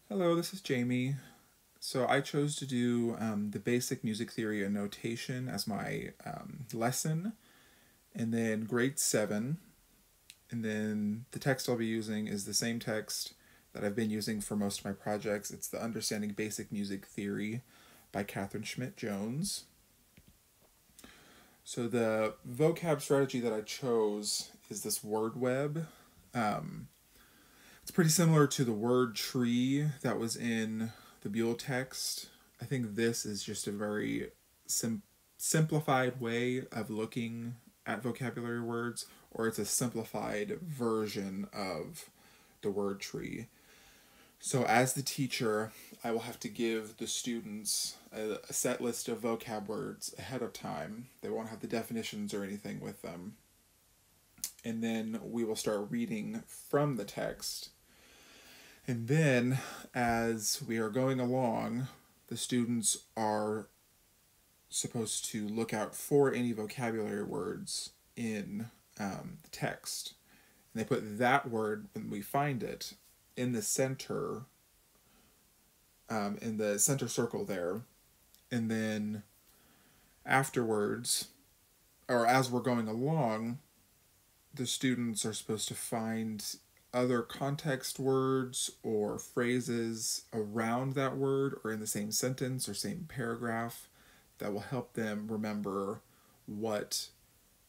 Hello, this is Jamie. So I chose to do the basic music theory and notation as my lesson, and then grade 7. And then the text I'll be using is the same text that I've been using for most of my projects. It's the Understanding Basic Music Theory by Catherine Schmidt Jones. So the vocab strategy that I chose is this word web. It's pretty similar to the word tree that was in the Buell text. I think this is just a very simplified way of looking at vocabulary words, or it's a simplified version of the word tree. So as the teacher, I will have to give the students a set list of vocab words ahead of time. They won't have the definitions or anything with them. And then we will start reading from the text. And then, as we are going along, the students are supposed to look out for any vocabulary words in the text. And they put that word, when we find it, in the center circle there. And then afterwards, or as we're going along, the students are supposed to find other context words or phrases around that word or in the same sentence or same paragraph that will help them remember what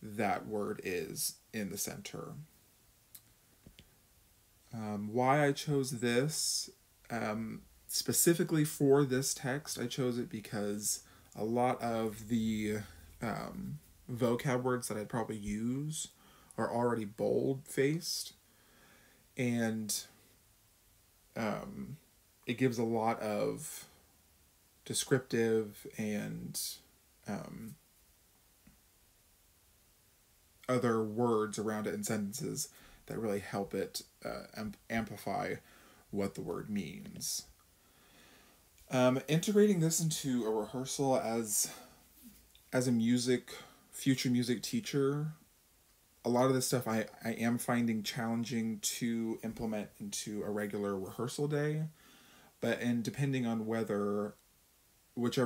that word is in the center. Why I chose this, specifically for this text, I chose it because a lot of the vocab words that I'd probably use are already bold-faced, and it gives a lot of descriptive and other words around it in sentences that really help it amplify what the word means. Integrating this into a rehearsal as a future music teacher, a lot of this stuff I am finding challenging to implement into a regular rehearsal day, but depending on whichever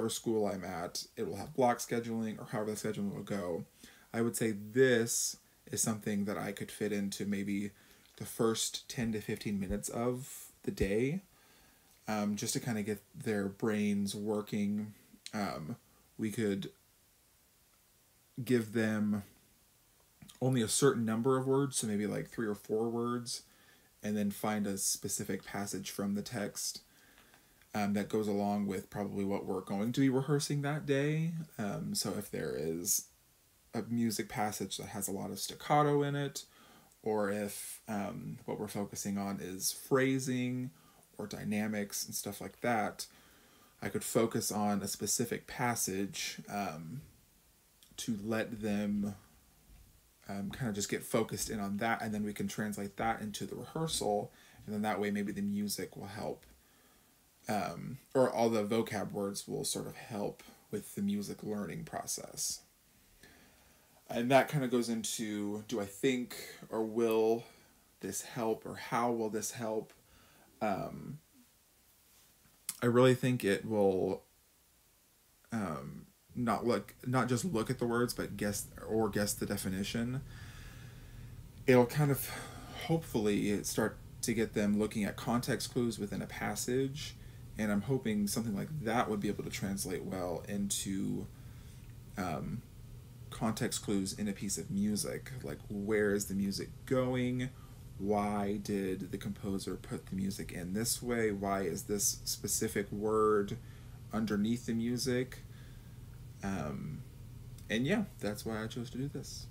school I'm at, it will have block scheduling or however the scheduling will go. I would say this is something that I could fit into maybe the first 10 to 15 minutes of the day, just to kind of get their brains working. We could give them only a certain number of words, so maybe like 3 or 4 words, and then find a specific passage from the text that goes along with probably what we're going to be rehearsing that day. So if there is a music passage that has a lot of staccato in it, or if what we're focusing on is phrasing or dynamics and stuff like that, I could focus on a specific passage to let them kind of just get focused in on that, and then we can translate that into the rehearsal, and then that way maybe the music will help, or all the vocab words will sort of help with the music learning process. And that kind of goes into, do I think, or will this help, or how will this help? I really think it will not just look at the words, but guess the definition. It'll kind of hopefully start to get them looking at context clues within a passage, and I'm hoping something like that would be able to translate well into context clues in a piece of music, like where is the music going, why did the composer put the music in this way, why is this specific word underneath the music. And yeah, that's why I chose to do this.